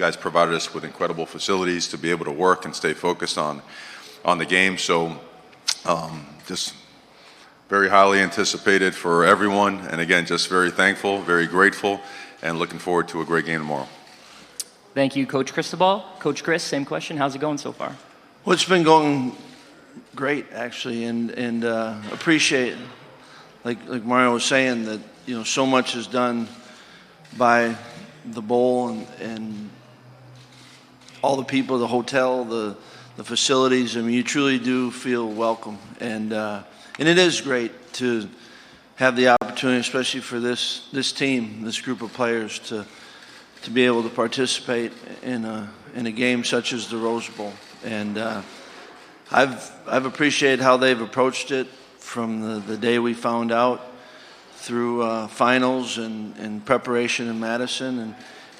guys provided us with incredible facilities to be able to work and stay focused on the game. So just very highly anticipated for everyone. And again, just very thankful, very grateful, and looking forward to a great game tomorrow. Thank you, Coach Cristobal. Coach Chris, same question. How's it going so far? Well, it's been going great, actually, and appreciate, like Mario was saying, that so much is done by the bowl and all the people, the hotel, the facilities. I mean, you truly do feel welcome, and it is great to have the opportunity, especially for this team, this group of players, to be able to participate in a game such as the Rose Bowl. And I've appreciated how they've approached it from the day we found out through finals and preparation in Madison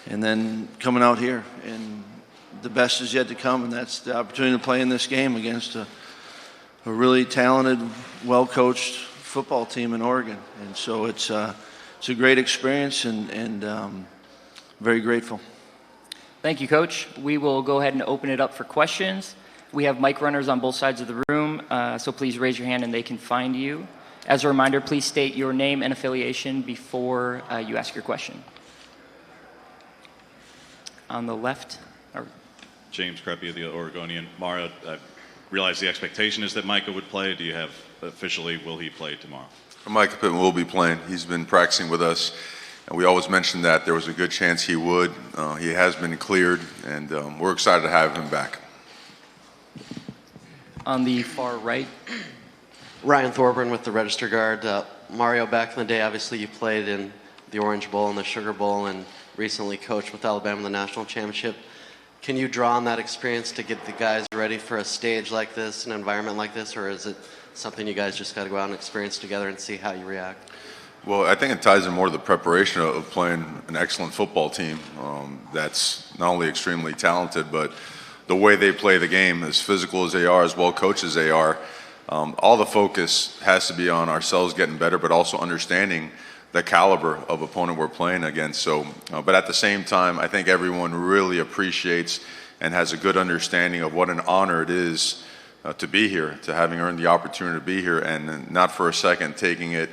and then coming out here. And the best is yet to come, and that's the opportunity to play in this game against a really talented, well-coached football team in Oregon. And so it's a great experience and very grateful. Thank you, Coach. We will go ahead and open it up for questions. We have mic runners on both sides of the room, so please raise your hand and they can find you. As a reminder, please state your name and affiliation before you ask your question. On the left. James Crepey of the Oregonian. Mario, I realize the expectation is that Micah would play. Do you have officially, will he play tomorrow? Micah Pittman will be playing. He's been practicing with us, and we always mentioned that there was a good chance he would. He has been cleared, and we're excited to have him back. On the far right. Ryan Thorburn with the Register Guard. Mario, back in the day, obviously you played in the Orange Bowl and the Sugar Bowl and recently coached with Alabama in the national championship. Can you draw on that experience to get the guys ready for a stage like this, an environment like this, or is it something you guys just got to go out and experience together and see how you react? Well, I think it ties in more to the preparation of playing an excellent football team that's not only extremely talented, but the way they play the game, as physical as they are, as well coached as they are, all the focus has to be on ourselves getting better, but also understanding the caliber of opponent we're playing against. So, but at the same time, I think everyone really appreciates and has a good understanding of what an honor it is to be here, to having earned the opportunity to be here, and not for a second taking it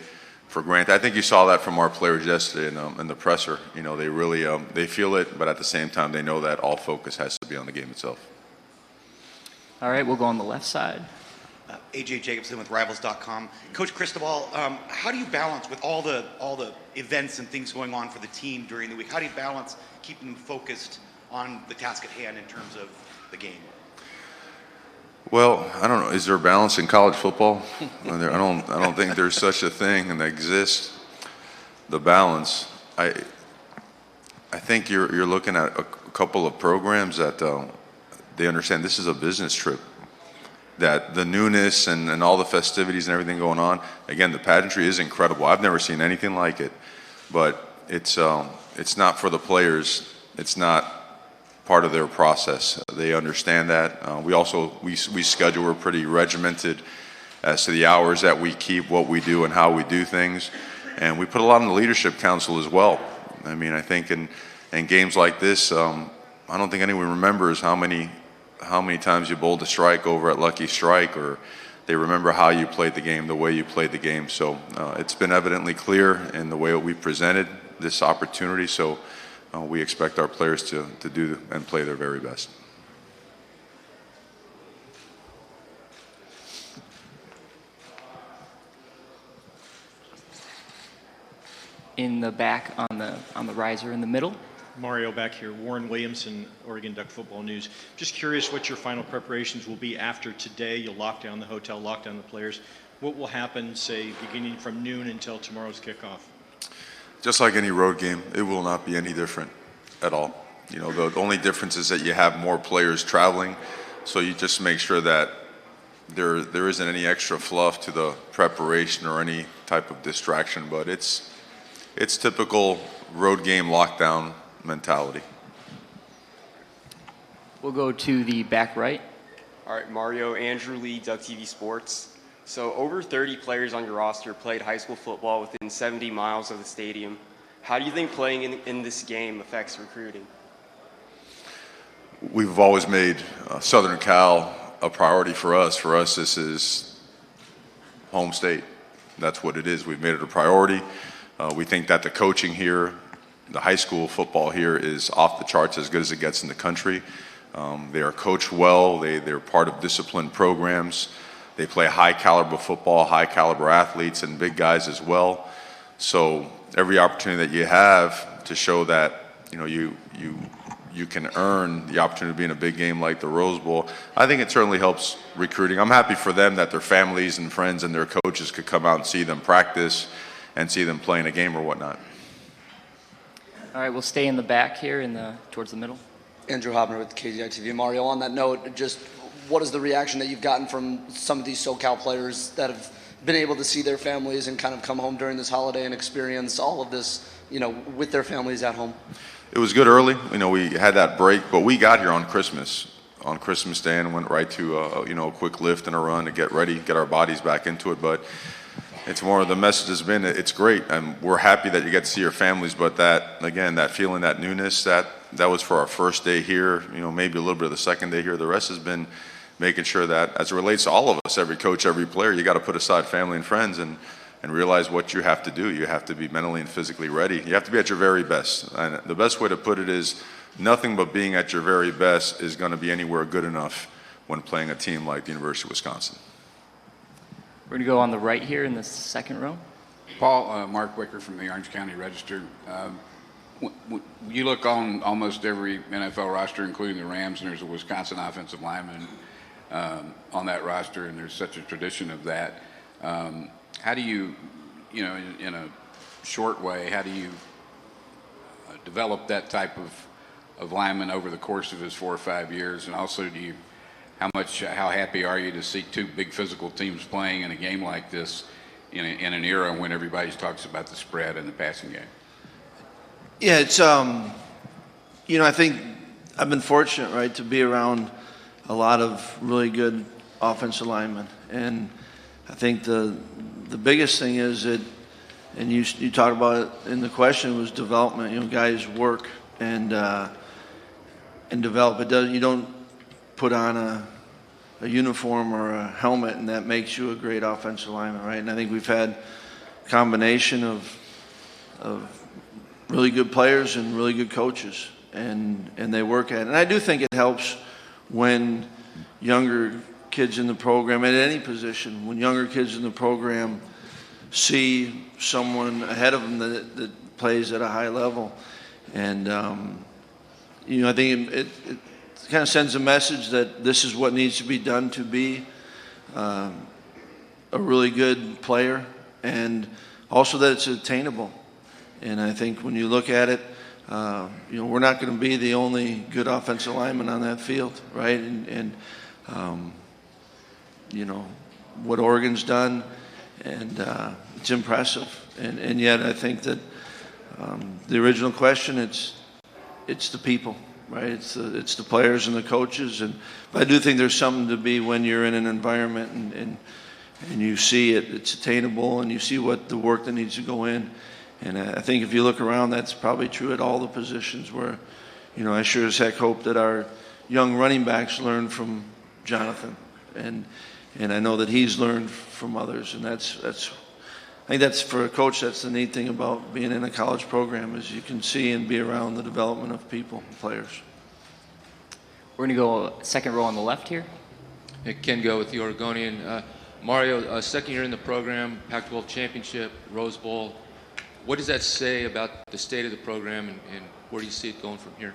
for granted. I think you saw that from our players yesterday in the presser. They really they feel it, but at the same time, they know that all focus has to be on the game itself. All right, we'll go on the left side. AJ Jacobson with Rivals.com. Coach Cristobal, how do you balance with all the events and things going on for the team during the week? How do you balance keeping them focused on the task at hand in terms of the game? Well, I don't know. Is there a balance in college football? I don't think there's such a thing and exists. The balance. I think you're looking at a couple of programs that they understand this is a business trip. That the newness and all the festivities and everything going on. Again, the pageantry is incredible. I've never seen anything like it. But it's not for the players. It's not part of their process. They understand that. We schedule. We're pretty regimented as to the hours that we keep, what we do, and how we do things. And we put a lot in the leadership council as well. I mean, I think in games like this, I don't think anyone remembers how many times you bowled a strike over at Lucky Strike, or they remember how you played the game, the way you played the game. So it's been evidently clear in the way we presented this opportunity. So we expect our players to do and play their very best. In the back on the riser in the middle. Mario back here, Warren Williamson, Oregon Duck Football News. Just curious what your final preparations will be after today. You'll lock down the hotel, lock down the players. What will happen, say, beginning from noon until tomorrow's kickoff? Just like any road game, it will not be any different at all. The only difference is that you have more players traveling, so you just make sure that there isn't any extra fluff to the preparation or any type of distraction, but it's typical road game lockdown mentality. We'll go to the back right. All right, Mario, Andrew Lee, Duck TV Sports. So over 30 players on your roster played high school football within 70 miles of the stadium. How do you think playing in this game affects recruiting? we've always made Southern Cal a priority for us. For us, this is home state. That's what it is. We've made it a priority. We think that the coaching here, the high school football here is off the charts, as good as it gets in the country. They are coached well. They're part of disciplined programs. They play high caliber football, high caliber athletes, and big guys as well. So every opportunity that you have to show that you can earn the opportunity to be in a big game like the Rose Bowl, I think it certainly helps recruiting. I'm happy for them that their families and friends and their coaches could come out and see them practice and see them play in a game or whatnot. All right, we'll stay in the back here towards the middle. Andrew Hobner with KZI TV. Mario, on that note, just what is the reaction that you've gotten from some of these SoCal players that have been able to see their families and kind of come home during this holiday and experience all of this, with their families at home? It was good early. We had that break, but we got here on Christmas Day, and went right to a quick lift and a run to get ready, get our bodies back into it. But it's more of the message has been it's great, and we're happy that you get to see your families. But that feeling, that newness, that was for our first day here. Maybe a little bit of the second day here. The rest has been making sure that, as it relates to all of us, every coach, every player, you got to put aside family and friends and realize what you have to do. You have to be mentally and physically ready. You have to be at your very best. And the best way to put it is nothing but being at your very best is going to be anywhere good enough when playing a team like the University of Wisconsin. We're going to go on the right here in the second row. Paul, Mark Wicker from the Orange County Register. You look on almost every NFL roster, including the Rams, and there's a Wisconsin offensive lineman on that roster, and there's such a tradition of that. How do you, in a short way, how do you develop that type of lineman over the course of his 4 or 5 years? And also, how happy are you to see two big physical teams playing in a game like this in an era when everybody talks about the spread and the passing game? Yeah, it's I think I've been fortunate, right, to be around a lot of really good offensive linemen, and I think the biggest thing is that, and you talked about it in the question, was development. Guys work and develop. You don't put on a uniform or a helmet and that makes you a great offensive lineman, right? And I think we've had a combination of really good players and really good coaches, and they work at it. And I do think it helps when younger kids in the program, at any position, when younger kids in the program see someone ahead of them that plays at a high level. And, I think it kind of sends a message that this is what needs to be done to be a really good player, and also that it's attainable. And I think when you look at it, we're not going to be the only good offensive lineman on that field, right? And what Oregon's done, and it's impressive. And yet I think that the original question, it's the people, right? It's the players and the coaches. But I do think there's something to be when you're in an environment and you see it's attainable, and you see what the work that needs to go in. And I think if you look around, that's probably true at all the positions where, I sure as heck hope that our young running backs learn from Jonathan. And I know that he's learned from others. And I think that's, for a coach, that's the neat thing about being in a college program, is you can see and be around the development of people, players. We're going to go second row on the left here. Hey, Ken Go with the Oregonian. Mario, second year in the program, Pac-12 championship, Rose Bowl. What does that say about the state of the program, and where do you see it going from here?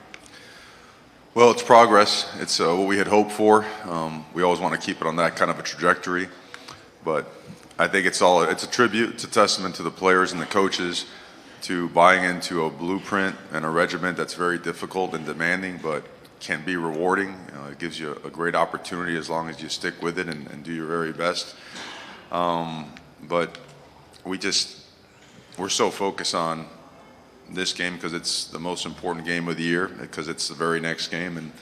Well, it's progress. It's what we had hoped for. We always want to keep it on that kind of a trajectory. But I think it's a tribute, it's a testament to the players and the coaches to buying into a blueprint and a regiment that's very difficult and demanding, but can be rewarding. It gives you a great opportunity as long as you stick with it and do your very best. But we're so focused on this game because it's the most important game of the year, because it's the very next game, and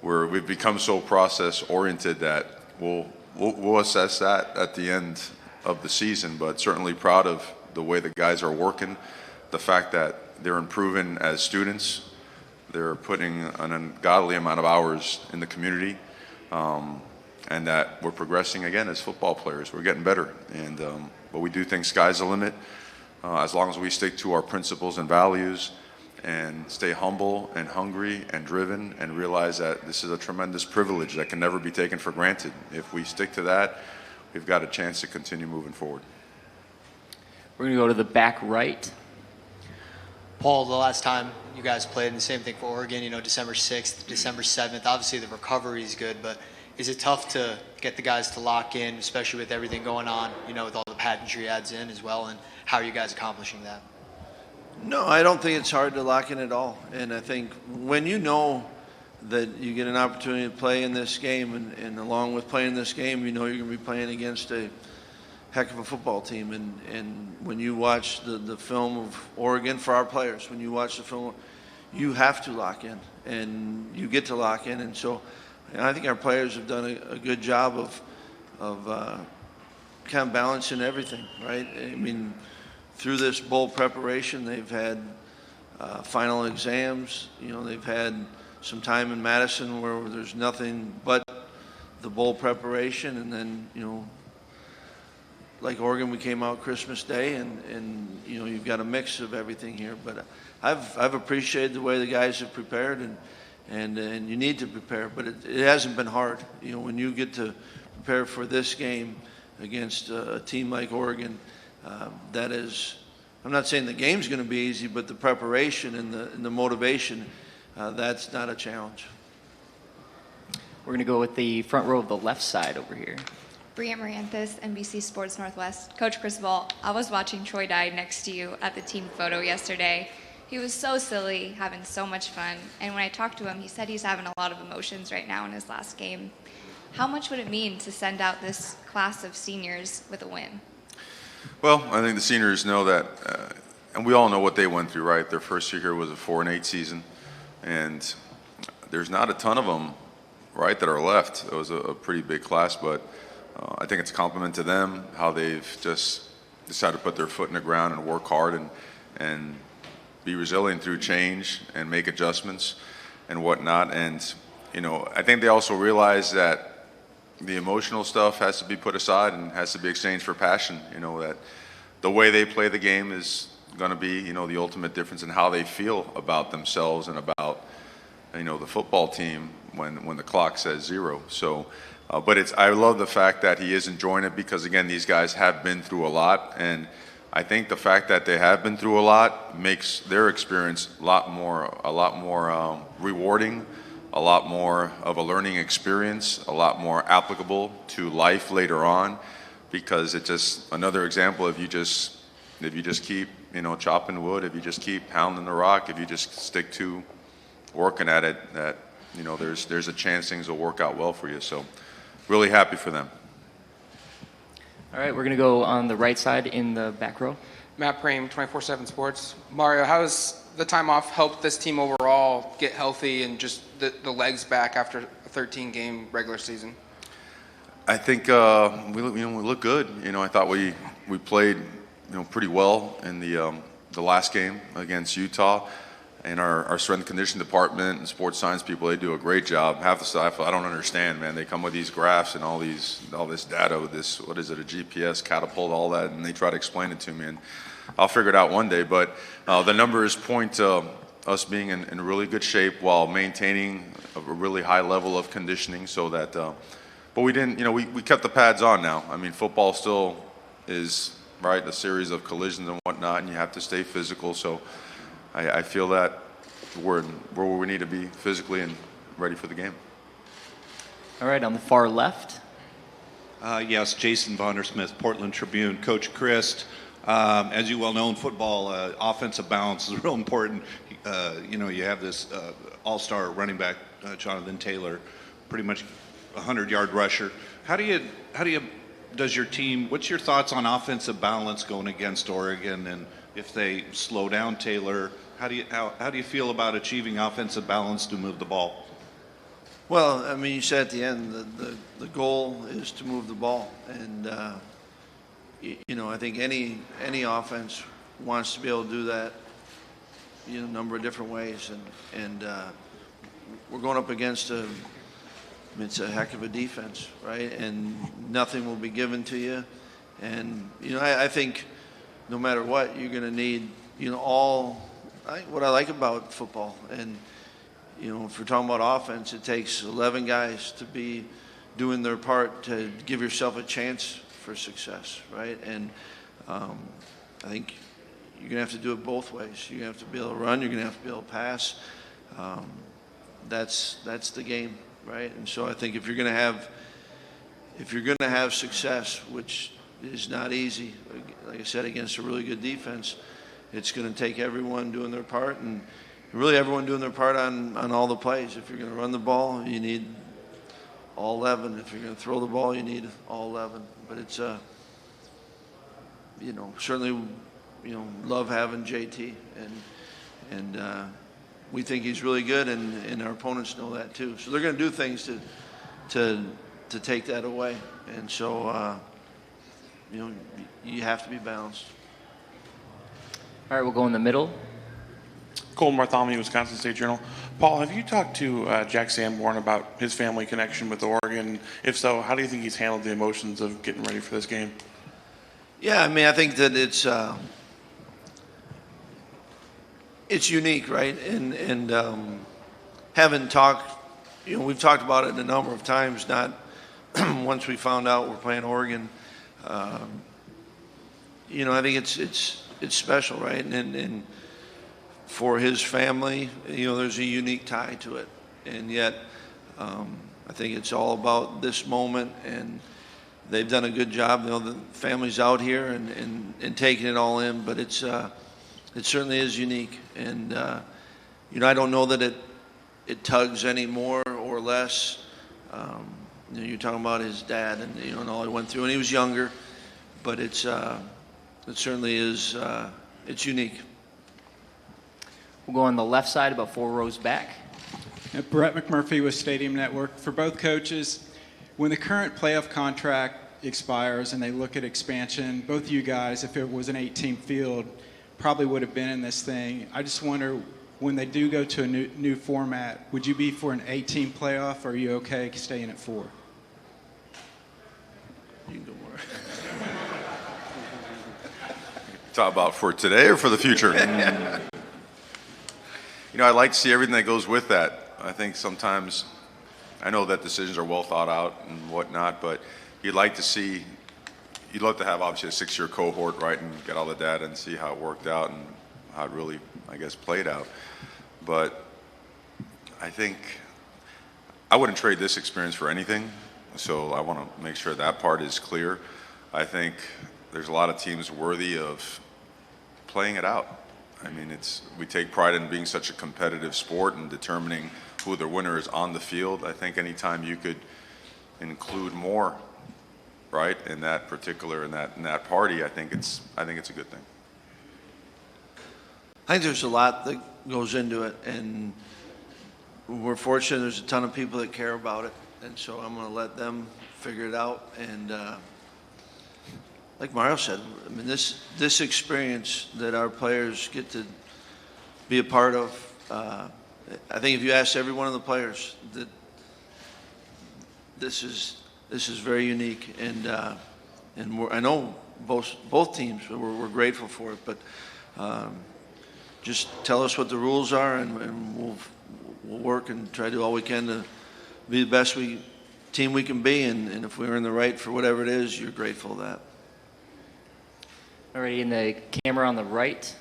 we've become so process oriented that we'll assess that at the end of the season. But certainly proud of the way the guys are working, the fact that they're improving as students, they're putting an ungodly amount of hours in the community, and that we're progressing again as football players. We're getting better, and but we do think sky's the limit as long as we stick to our principles and values and stay humble and hungry and driven and realize that this is a tremendous privilege that can never be taken for granted. If we stick to that, we've got a chance to continue moving forward. We're going to go to the back right. Paul, the last time you guys played, and the same thing for Oregon, December 6th, December 7th, obviously the recovery is good, but is it tough to get the guys to lock in, especially with everything going on, with all the pageantry adds in as well, and how are you guys accomplishing that? No, I don't think it's hard to lock in at all. And I think when you know that you get an opportunity to play in this game, and along with playing this game, you know you're going to be playing against a heck of a football team. And when you watch the film of Oregon, for our players, when you watch the film, you have to lock in, and you get to lock in. And so I think our players have done a good job of kind of balancing everything, right? I mean, through this bowl preparation, they've had final exams. They've had some time in Madison where there's nothing but the bowl preparation, and then like Oregon, we came out Christmas Day, and you've got a mix of everything here. But I've appreciated the way the guys have prepared, and you need to prepare, but it hasn't been hard. When you get to prepare for this game against a team like Oregon, that is, I'm not saying the game's going to be easy, but the preparation and the motivation, that's not a challenge. We're going to go with the front row of the left side over here. Bria Marianthus, NBC Sports Northwest. Coach Cristobal, I was watching Troy Dye next to you at the team photo yesterday. He was so silly, having so much fun. And when I talked to him, he said he's having a lot of emotions right now in his last game. How much would it mean to send out this class of seniors with a win? Well, I think the seniors know that, and we all know what they went through, right? Their first year here was a 4-8 season, and there's not a ton of them, right, that are left. It was a pretty big class, but I think it's a compliment to them how they've just decided to put their foot in the ground and work hard and be resilient through change and make adjustments and whatnot. And I think they also realize that the emotional stuff has to be put aside and has to be exchanged for passion. That the way they play the game is going to be, the ultimate difference in how they feel about themselves and about, the football team when the clock says 0. So, but I love the fact that he is enjoying it because, again, these guys have been through a lot. And I think the fact that they have been through a lot makes their experience a lot more rewarding, a lot more of a learning experience, a lot more applicable to life later on, because it's just another example. If you just keep chopping wood, if you just keep pounding the rock, if you just stick to working at it, that there's a chance things will work out well for you. So really happy for them. All right, we're going to go on the right side in the back row. Matt Prehm, 24/7 Sports. Mario, how has the time off helped this team overall get healthy and just the legs back after a 13-game regular season? I think we look good. I thought we played pretty well in the last game against Utah. And our strength and conditioning department and sports science people, they do a great job. Half the stuff I don't understand, man. They come with these graphs and all this data with this, what is it, a GPS, catapult, all that, and they try to explain it to me. And I'll figure it out one day. But the numbers point to us being in really good shape while maintaining a really high level of conditioning. So that, but we didn't, we kept the pads on now. I mean, football still is, right, a series of collisions and whatnot, and you have to stay physical. So I feel that we're where we need to be physically and ready for the game. All right, on the far left. Yes, Jason Vondersmith, Portland Tribune. Coach Christ, as you well know in football, offensive balance is real important. You have this all-star running back, Jonathan Taylor, pretty much a 100-yard rusher. Does your team, what's your thoughts on offensive balance going against Oregon? And if they slow down Taylor, how do you feel about achieving offensive balance to move the ball? Well, I mean, you said at the end the goal is to move the ball, and I think any offense wants to be able to do that number of different ways, and we're going up against it's a heck of a defense, right? And nothing will be given to you. And I think no matter what, you're going to need what I like about football. And if we're talking about offense, it takes 11 guys to be doing their part to give yourself a chance for success, right? And I think you're going to have to do it both ways. You're going to have to be able to run. You're going to have to be able to pass. That's the game, right? And so I think if you're going to have success, which is not easy, like I said, against a really good defense, it's going to take everyone doing their part, and really everyone doing their part on all the plays. If you're going to run the ball, you need all 11. If you're going to throw the ball, you need all 11. But it's certainly love having JT, and we think he's really good, and our opponents know that too. So they're going to do things to take that away, and so you have to be balanced. All right, we'll go in the middle. Colton Bartholomew, Wisconsin State Journal. Paul, have you talked to Jack Sanborn about his family connection with Oregon? If so, how do you think he's handled the emotions of getting ready for this game? Yeah, I mean, I think that it's unique, right? And having talked, we've talked about it a number of times. Not once we found out we're playing Oregon. I think it's special, right? And for his family, there's a unique tie to it, and yet I think it's all about this moment, and they've done a good job. The family's out here and taking it all in, but it certainly is unique, and I don't know that it tugs any more or less. You're talking about his dad and all he went through, and he was younger, but it certainly is it's unique. We'll go on the left side, about 4 rows back. Brett McMurphy with Stadium Network. For both coaches, when the current playoff contract expires and they look at expansion, both of you guys, if it was an 8-team field, probably would have been in this thing. I just wonder, when they do go to a new format, would you be for an 8-team playoff, or are you okay staying at 4? You can go more. Talk about for today or for the future? I like to see everything that goes with that. I think sometimes, I know that decisions are well thought out and whatnot, but you'd love to have obviously a 6-year cohort, right, and get all the data and see how it worked out and how it really, I guess, played out. But I think I wouldn't trade this experience for anything, so I want to make sure that part is clear. I think there's a lot of teams worthy of playing it out. I mean, we take pride in being such a competitive sport and determining who the winner is on the field. I think anytime you could include more, right, in that particular in that party, I think it's a good thing. I think there's a lot that goes into it, and we're fortunate there's a ton of people that care about it, and so I'm going to let them figure it out. And like Mario said, I mean, this experience that our players get to be a part of, I think if you ask every one of the players, that this is very unique, and I know both teams we're grateful for it, but just tell us what the rules are, and we'll work and try to do all we can to be the best team we can be, and if we're in the right for whatever it is, you're grateful of that. Already in the camera on the right.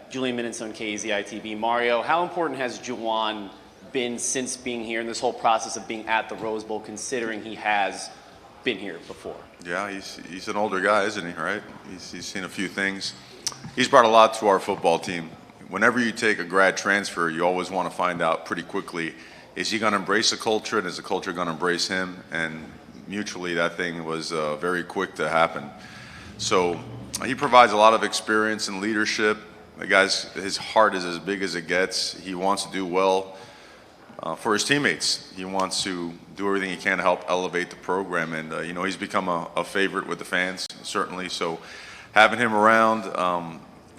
Julian Minnesota, KZI-TV. Mario, how important has Juwan been since being here in this whole process of being at the Rose Bowl, considering he has been here before? Yeah, he's an older guy, isn't he, right? He's seen a few things. He's brought a lot to our football team. Whenever you take a grad transfer, you always want to find out pretty quickly, is he going to embrace the culture, and is the culture going to embrace him? And mutually, that thing was very quick to happen. So he provides a lot of experience and leadership. The guy's, his heart is as big as it gets. He wants to do well for his teammates. He wants to do everything he can to help elevate the program. And, he's become a favorite with the fans, certainly. So having him around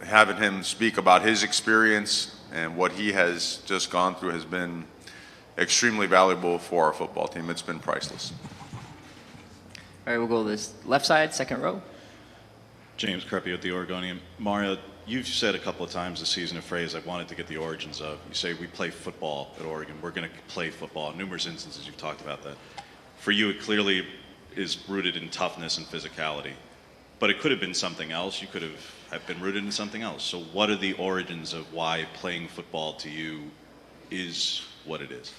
having him speak about his experience and what he has just gone through has been extremely valuable for our football team. It's been priceless. All right, we'll go this left side, second row. James Creppy with the Oregonian. Mario, you've said a couple of times this season a phrase I wanted to get the origins of. You say we play football at Oregon. We're going to play football. In numerous instances you've talked about that. For you, it clearly is rooted in toughness and physicality. But it could have been something else. You could have been rooted in something else. So what are the origins of why playing football to you is what it is?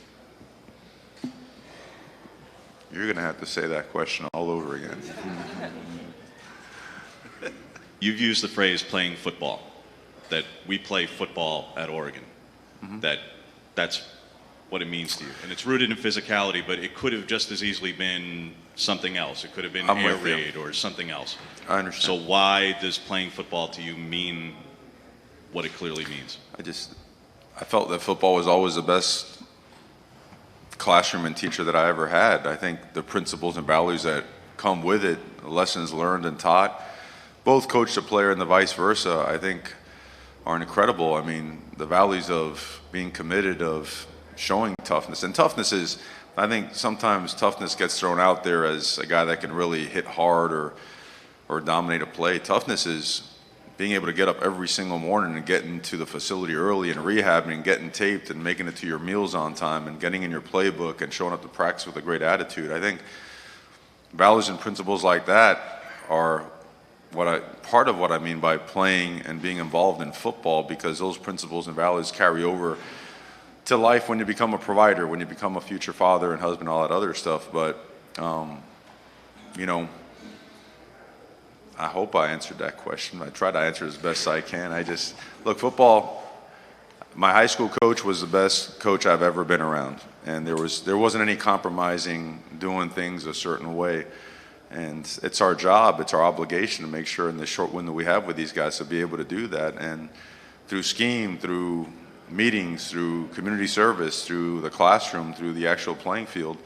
You're going to have to say that question all over again. You've used the phrase playing football, that we play football at Oregon, that's what it means to you. And it's rooted in physicality, but it could have just as easily been something else. It could have been air raid or something else. I understand. So why does playing football to you mean what it clearly means? I felt that football was always the best classroom and teacher that I ever had. I think the principles and values that come with it, the lessons learned and taught, both coach to player and the vice versa, I think are incredible. I mean, the values of being committed, of showing toughness. And toughness is, I think sometimes toughness gets thrown out there as a guy that can really hit hard or dominate a play. Toughness is being able to get up every single morning and getting to the facility early and rehabbing and getting taped and making it to your meals on time and getting in your playbook and showing up to practice with a great attitude. I think values and principles like that are part of what I mean by playing and being involved in football, because those principles and values carry over to life when you become a provider, when you become a future father and husband, all that other stuff. But, you know, I hope I answered that question. I try to answer as best I can. Look, football, my high school coach was the best coach I've ever been around. And there wasn't any compromising, doing things a certain way. And it's our job, it's our obligation to make sure in the short window we have with these guys to be able to do that. And through scheme, through meetings, through community service, through the classroom, through the actual playing field,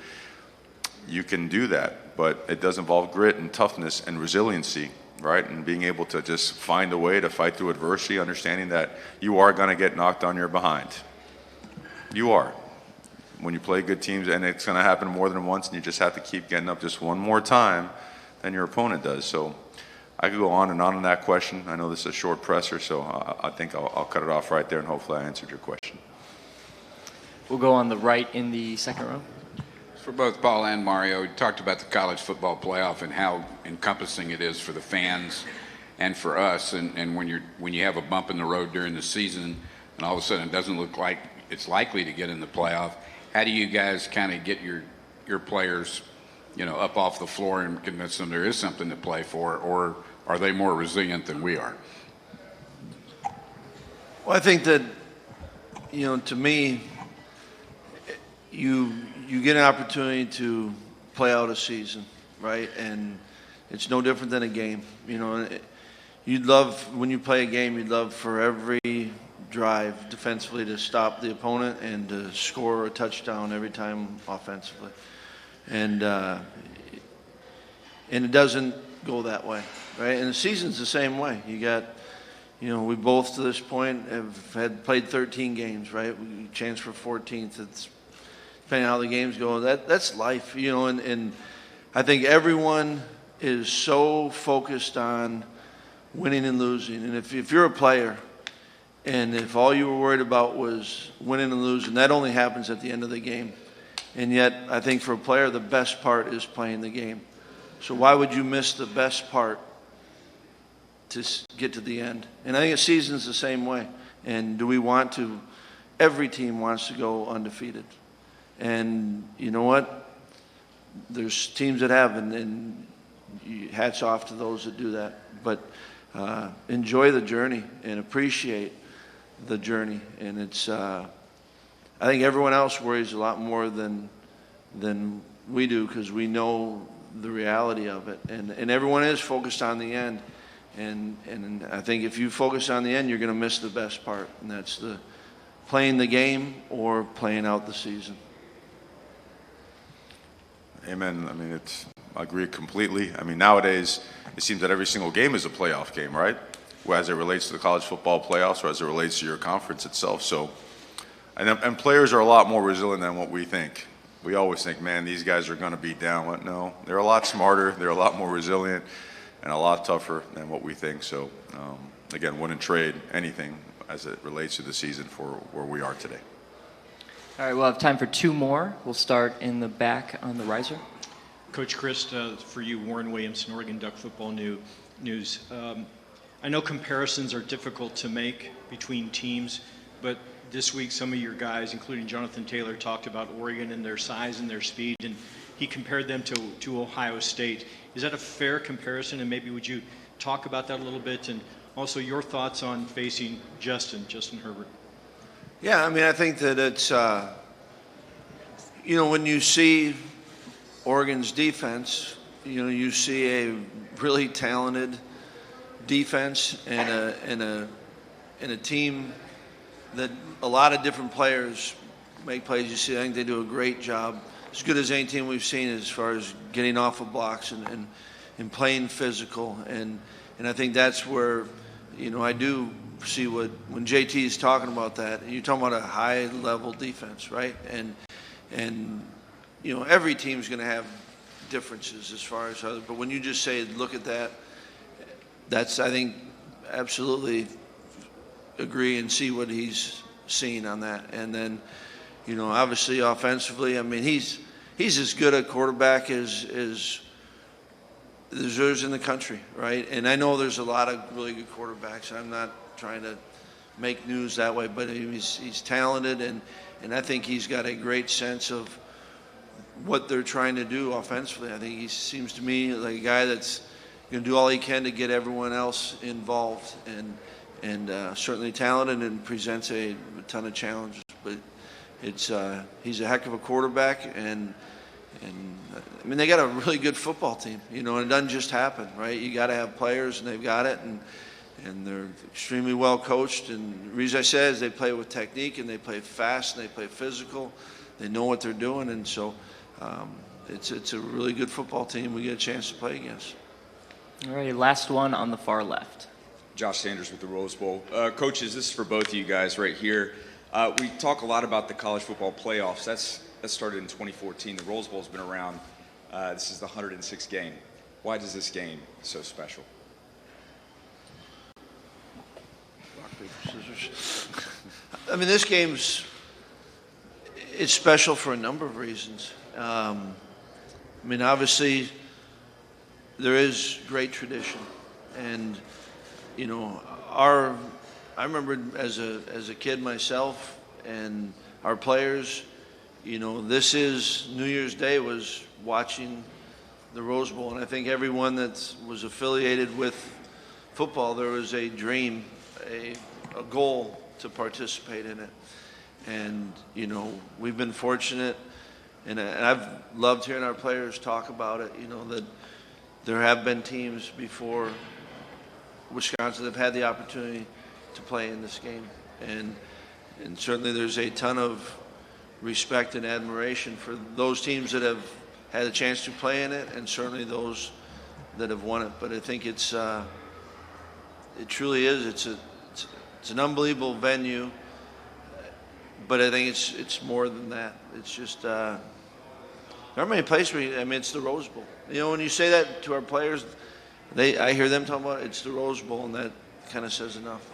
you can do that. But it does involve grit and toughness and resiliency, right? And being able to just find a way to fight through adversity, understanding that you are going to get knocked on your behind. You are. When you play good teams, and it's going to happen more than once, and you just have to keep getting up just one more time than your opponent does. So I could go on on that question. I know this is a short presser, so I think I'll cut it off right there, and hopefully I answered your question. We'll go on the right in the second row. For both Paul and Mario, you talked about the college football playoff and how encompassing it is for the fans and for us. And when you have a bump in the road during the season, and all of a sudden it doesn't look like it's likely to get in the playoff, how do you guys kind of get your players, up off the floor and convince them there is something to play for, or are they more resilient than we are? Well, I think that, to me, you get an opportunity to play out a season, right? And it's no different than a game. You'd love, when you play a game, you'd love for every drive defensively to stop the opponent and to score a touchdown every time offensively. And it doesn't go that way, right? And the season's the same way. You got, we both to this point have played 13 games, right? We chance for 14th. It's depending on how the games go. That's life, and I think everyone is so focused on winning and losing. And if you're a player, and if all you were worried about was winning and losing, that only happens at the end of the game. And yet, I think for a player, the best part is playing the game. So why would you miss the best part to get to the end? And I think a season's the same way. And do we want to? Every team wants to go undefeated. And you know what? There's teams that have, and hats off to those that do that. But enjoy the journey and appreciate the journey. And it's, I think everyone else worries a lot more than we do, because we know the reality of it. And everyone is focused on the end. And I think if you focus on the end, you're going to miss the best part. And that's the playing the game or playing out the season. Amen. I mean, I agree completely. I mean, nowadays, it seems that every single game is a playoff game, right? as it relates to the college football playoffs or as it relates to your conference itself. So, and players are a lot more resilient than what we think. We always think, man, these guys are going to be down. What? No, they're a lot smarter. They're a lot more resilient and a lot tougher than what we think. So, again, wouldn't trade anything as it relates to the season for where we are today. All right, we'll have time for two more. We'll start in the back on the riser. Coach Christ, for you, Warren Williamson, Oregon Duck Football News. I know comparisons are difficult to make between teams, but this week some of your guys, including Jonathan Taylor, talked about Oregon and their size and their speed, and he compared them to Ohio State. Is that a fair comparison? And maybe would you talk about that a little bit, and also your thoughts on facing Justin Herbert? Yeah, I mean, I think that it's, when you see Oregon's defense, you see a really talented defense and a team that a lot of different players make plays. You see, I think they do a great job, as good as any team we've seen as far as getting off of blocks and playing physical. And I think that's where, I do see when JT is talking about that, and you're talking about a high-level defense, right? And every team's going to have differences as far as other, but when you just say, look at that, that's, I think, absolutely agree and see what he's seeing on that. And then, obviously offensively, I mean, he's as good a quarterback as there's in the country, right? And I know there's a lot of really good quarterbacks. I'm not trying to make news that way, but he's talented, and I think he's got a great sense of what they're trying to do offensively. I think he seems to me like a guy that's going to do all he can to get everyone else involved, and certainly talented and presents a ton of challenges. But he's a heck of a quarterback, and I mean, they got a really good football team, and it doesn't just happen, right? You got to have players, and they've got it, and they're extremely well coached. And the reason I said is they play with technique, and they play fast, and they play physical. They know what they're doing, and so it's a really good football team we get a chance to play against. All right, last one on the far left. Josh Sanders with the Rose Bowl. Coaches, this is for both of you guys right here. We talk a lot about the college football playoffs. That started in 2014. The Rose Bowl's been around. This is the 106th game. Why does this game so special? Rock, paper, scissors. I mean, this game's it's special for a number of reasons. I mean, obviously, there is great tradition, and I remember as a kid myself, and our players, this is New Year's Day was watching the Rose Bowl, and I think everyone that was affiliated with football, there was a dream, a goal to participate in it. And, we've been fortunate, and I've loved hearing our players talk about it, that there have been teams before Wisconsin that have had the opportunity to play in this game. And certainly there's a ton of respect and admiration for those teams that have had a chance to play in it, and certainly those that have won it. But I think it truly is. It's an unbelievable venue. But I think it's more than that. It's just there aren't many places where it's the Rose Bowl. When you say that to our players, I hear them talking about it's the Rose Bowl, and that kind of says enough.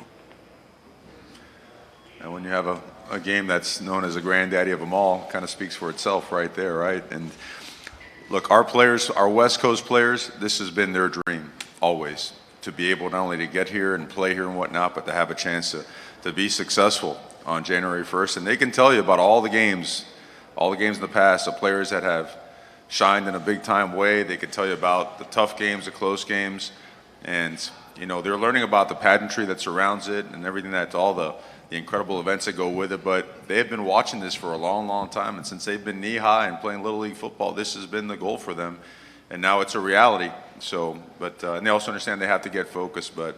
And when you have a game that's known as the granddaddy of them all, kind of speaks for itself right there, right? And look, our players, our West Coast players, this has been their dream always, to be able not only to get here and play here and whatnot, but to have a chance to be successful on January 1st. And they can tell you about all the games in the past, the players that have shined in a big-time way. They can tell you about the tough games, the close games. And, they're learning about the pageantry that surrounds it and everything all the incredible events that go with it. But they have been watching this for a long, long time. And since they've been knee-high and playing Little League football, this has been the goal for them. And now it's a reality. So, and they also understand they have to get focused. But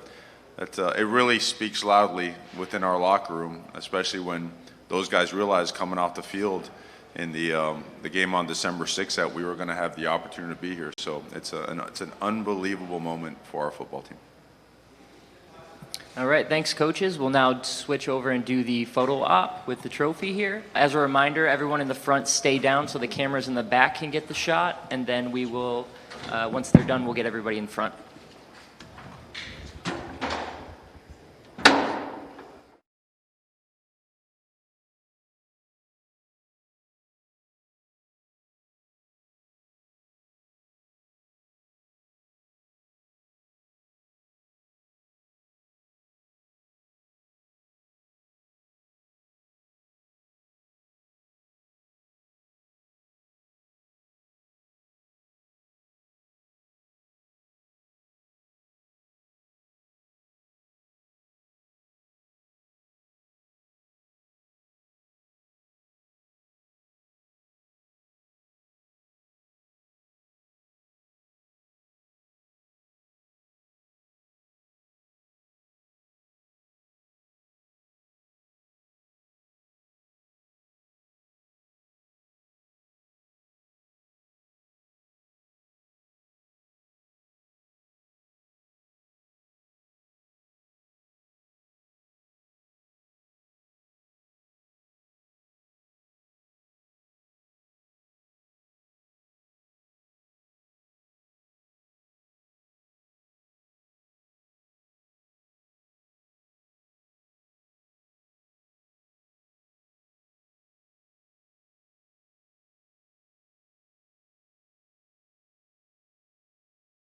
it really speaks loudly within our locker room, especially when those guys realized coming off the field in the game on December 6th that we were going to have the opportunity to be here. So it's an unbelievable moment for our football team. All right, thanks, coaches. We'll now switch over and do the photo op with the trophy here. As a reminder, everyone in the front stay down so the cameras in the back can get the shot, and then we will, once they're done, we'll get everybody in front.